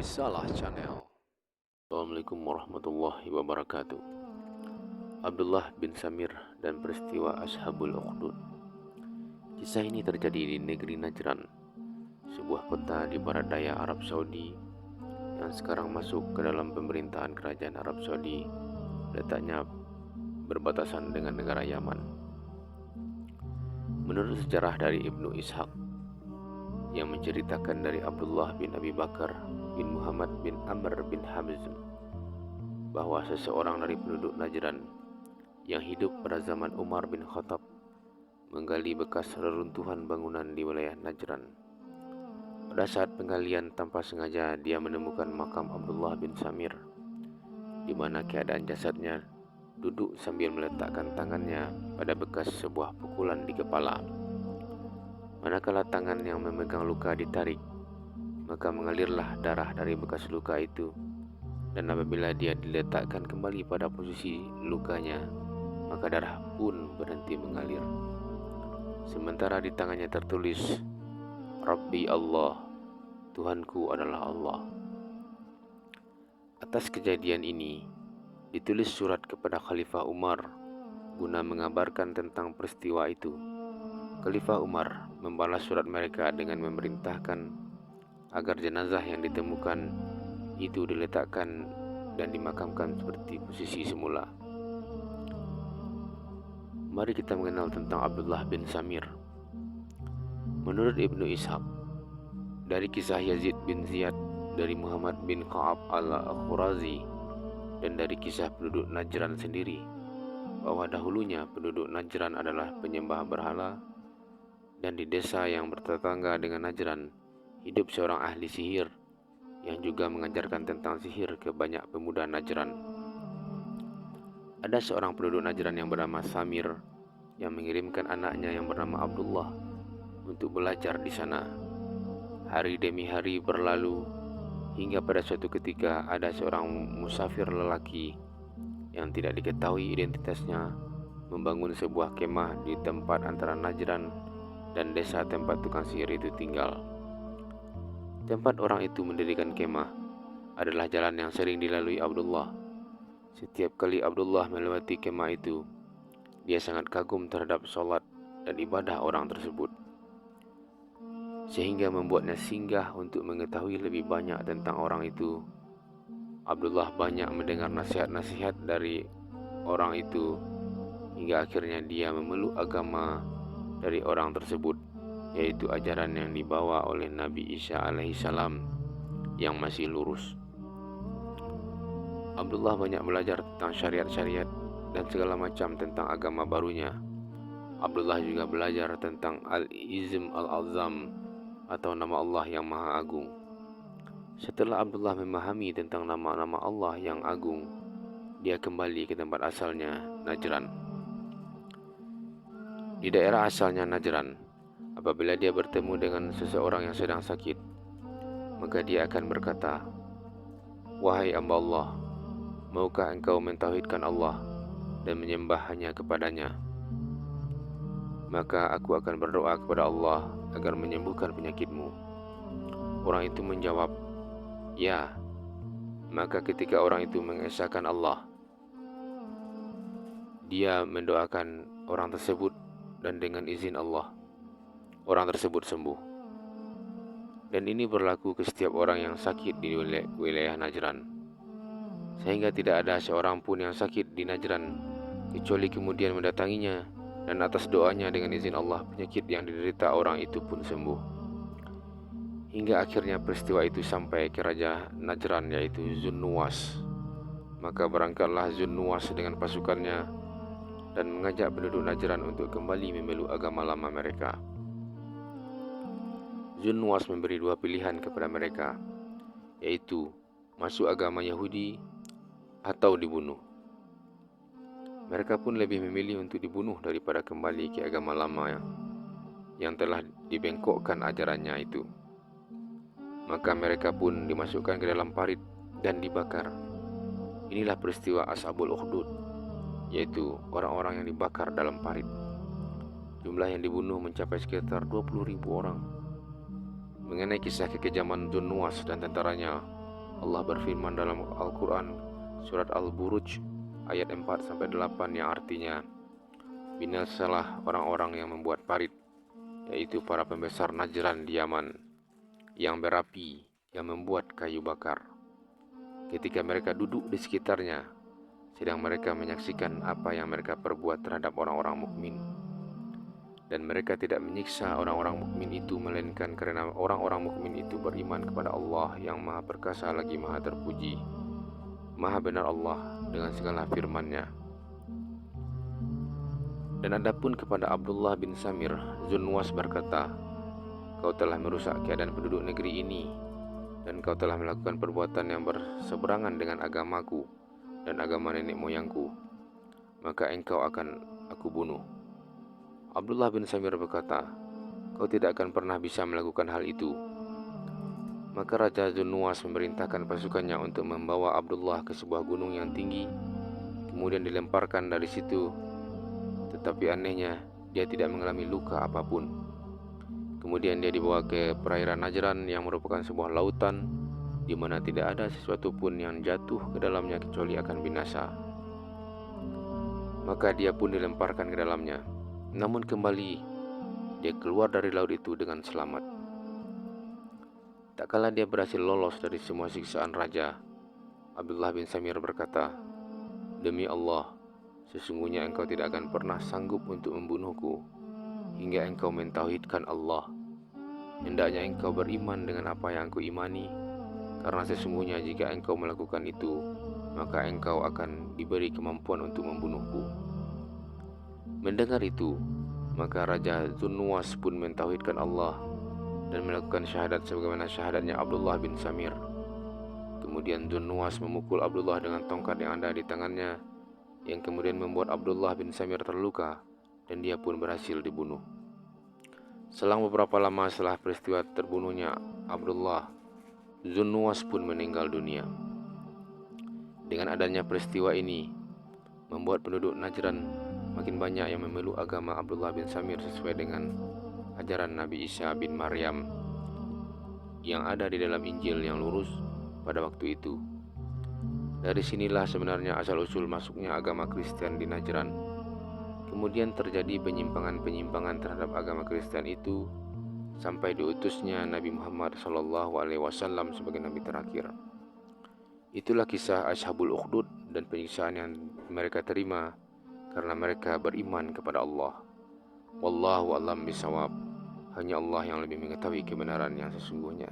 Wisalah Channel. Assalamualaikum warahmatullahi wabarakatuh. Abdullah bin Samir dan peristiwa Ashabul Ukhdud. Kisah ini terjadi di negeri Najran, sebuah kota di barat daya Arab Saudi yang sekarang masuk ke dalam pemerintahan kerajaan Arab Saudi, letaknya berbatasan dengan negara Yaman. Menurut sejarah dari Ibnu Ishaq yang menceritakan dari Abdullah bin Abi Bakar bin Muhammad bin Amr bin Hamzah bahwa seseorang dari penduduk Najran yang hidup pada zaman Umar bin Khattab menggali bekas reruntuhan bangunan di wilayah Najran. Pada saat penggalian, tanpa sengaja dia menemukan makam Abdullah bin Samir, di mana keadaan jasadnya duduk sambil meletakkan tangannya pada bekas sebuah pukulan di kepala. Manakala tangan yang memegang luka ditarik, maka mengalirlah darah dari bekas luka itu, dan apabila dia diletakkan kembali pada posisi lukanya, maka darah pun berhenti mengalir. Sementara di tangannya tertulis, Rabbi Allah, Tuhanku adalah Allah. Atas kejadian ini, ditulis surat kepada Khalifah Umar guna mengabarkan tentang peristiwa itu. Khalifah Umar membalas surat mereka dengan memerintahkan agar jenazah yang ditemukan itu diletakkan dan dimakamkan seperti posisi semula. Mari kita mengenal tentang Abdullah bin Samir. Menurut Ibnu Ishaq, dari kisah Yazid bin Ziyad, dari Muhammad bin Ka'ab al-Khurazi, dan dari kisah penduduk Najran sendiri, bahwa dahulunya penduduk Najran adalah penyembah berhala, dan di desa yang bertetangga dengan Najran hidup seorang ahli sihir yang juga mengajarkan tentang sihir ke banyak pemuda Najran. Ada seorang penduduk Najran yang bernama Samir yang mengirimkan anaknya yang bernama Abdullah untuk belajar di sana. Hari demi hari berlalu hingga pada suatu ketika ada seorang musafir lelaki yang tidak diketahui identitasnya membangun sebuah kemah di tempat antara Najran dan desa tempat tukang sihir itu tinggal. Tempat orang itu mendirikan kemah adalah jalan yang sering dilalui Abdullah. Setiap kali Abdullah melewati kemah itu, dia sangat kagum terhadap sholat dan ibadah orang tersebut, sehingga membuatnya singgah untuk mengetahui lebih banyak tentang orang itu. Abdullah banyak mendengar nasihat-nasihat dari orang itu, hingga akhirnya dia memeluk agama dari orang tersebut, yaitu ajaran yang dibawa oleh Nabi Isa alaihissalam yang masih lurus. Abdullah banyak belajar tentang syariat-syariat dan segala macam tentang agama barunya. Abdullah juga belajar tentang Al-Izm Al-Azam atau nama Allah yang Maha Agung. Setelah Abdullah memahami tentang nama-nama Allah yang agung, dia kembali ke tempat asalnya, Najran. Di daerah asalnya Najran, apabila dia bertemu dengan seseorang yang sedang sakit, maka dia akan berkata, "Wahai hamba Allah, maukah engkau mentauhidkan Allah dan menyembah hanya kepadanya? Maka aku akan berdoa kepada Allah agar menyembuhkan penyakitmu." Orang itu menjawab, "Ya." Maka ketika orang itu mengesahkan Allah, dia mendoakan orang tersebut, dan dengan izin Allah, orang tersebut sembuh. Dan ini berlaku ke setiap orang yang sakit di wilayah Najran, sehingga tidak ada seorang pun yang sakit di Najran kecuali kemudian mendatanginya, dan atas doanya dengan izin Allah penyakit yang diderita orang itu pun sembuh. Hingga akhirnya peristiwa itu sampai ke raja Najran, yaitu Zunnuwas. Maka berangkatlah Zunnuwas dengan pasukannya dan mengajak penduduk Najran untuk kembali memeluk agama lama mereka. Zunnuwas memberi dua pilihan kepada mereka, yaitu masuk agama Yahudi atau dibunuh. Mereka pun lebih memilih untuk dibunuh daripada kembali ke agama lama yang telah dibengkokkan ajarannya itu. Maka mereka pun dimasukkan ke dalam parit dan dibakar. Inilah peristiwa Ashabul Ukhdud, yaitu orang-orang yang dibakar dalam parit. Jumlah yang dibunuh mencapai sekitar 20.000 orang. Mengenai kisah kekejaman Zunnuwas dan tentaranya, Allah berfirman dalam Al-Quran surat Al-Buruj ayat 4-8 yang artinya, binasalah orang-orang yang membuat parit, yaitu para pembesar Najran di Yaman, yang berapi, yang membuat kayu bakar. Ketika mereka duduk di sekitarnya, sedang mereka menyaksikan apa yang mereka perbuat terhadap orang-orang mukmin. Dan mereka tidak menyiksa orang-orang mukmin itu, melainkan karena orang-orang mukmin itu beriman kepada Allah yang Maha Perkasa lagi Maha Terpuji. Maha benar Allah dengan segala firman-Nya. Dan adapun kepada Abdullah bin Samir, Zunwas berkata, "Kau telah merusak keadaan penduduk negeri ini, dan kau telah melakukan perbuatan yang berseberangan dengan agamaku dan agama nenek moyangku. Maka engkau akan aku bunuh." Abdullah bin Samir berkata, "Kau tidak akan pernah bisa melakukan hal itu." Maka Raja Zunwas memerintahkan pasukannya untuk membawa Abdullah ke sebuah gunung yang tinggi, kemudian dilemparkan dari situ. Tetapi anehnya, dia tidak mengalami luka apapun. Kemudian dia dibawa ke perairan Najran yang merupakan sebuah lautan di mana tidak ada sesuatu pun yang jatuh ke dalamnya kecuali akan binasa. Maka dia pun dilemparkan ke dalamnya. Namun kembali dia keluar dari laut itu dengan selamat. Tak kala dia berhasil lolos dari semua siksaan raja, Abdullah bin Samir berkata, "Demi Allah, sesungguhnya engkau tidak akan pernah sanggup untuk membunuhku hingga engkau mentauhidkan Allah. Hendaknya engkau beriman dengan apa yang aku imani, karena sesungguhnya jika engkau melakukan itu, maka engkau akan diberi kemampuan untuk membunuhku." Mendengar itu, maka Raja Zunwas pun mentauhidkan Allah dan melakukan syahadat sebagaimana syahadatnya Abdullah bin Samir. Kemudian Zunwas memukul Abdullah dengan tongkat yang ada di tangannya, yang kemudian membuat Abdullah bin Samir terluka dan dia pun berhasil dibunuh. Selang beberapa lama setelah peristiwa terbunuhnya Abdullah, Zunwas pun meninggal dunia. Dengan adanya peristiwa ini, membuat penduduk Najran makin banyak yang memeluk agama Abdullah bin Samir sesuai dengan ajaran Nabi Isa bin Maryam yang ada di dalam Injil yang lurus pada waktu itu. Dari sinilah sebenarnya asal-usul masuknya agama Kristen di Najran. Kemudian terjadi penyimpangan-penyimpangan terhadap agama Kristen itu sampai diutusnya Nabi Muhammad SAW sebagai Nabi terakhir. Itulah kisah Ashabul Ukhdud dan penyiksaan yang mereka terima karena mereka beriman kepada Allah. Wallahu a'lam bishawab. Hanya Allah yang lebih mengetahui kebenaran yang sesungguhnya.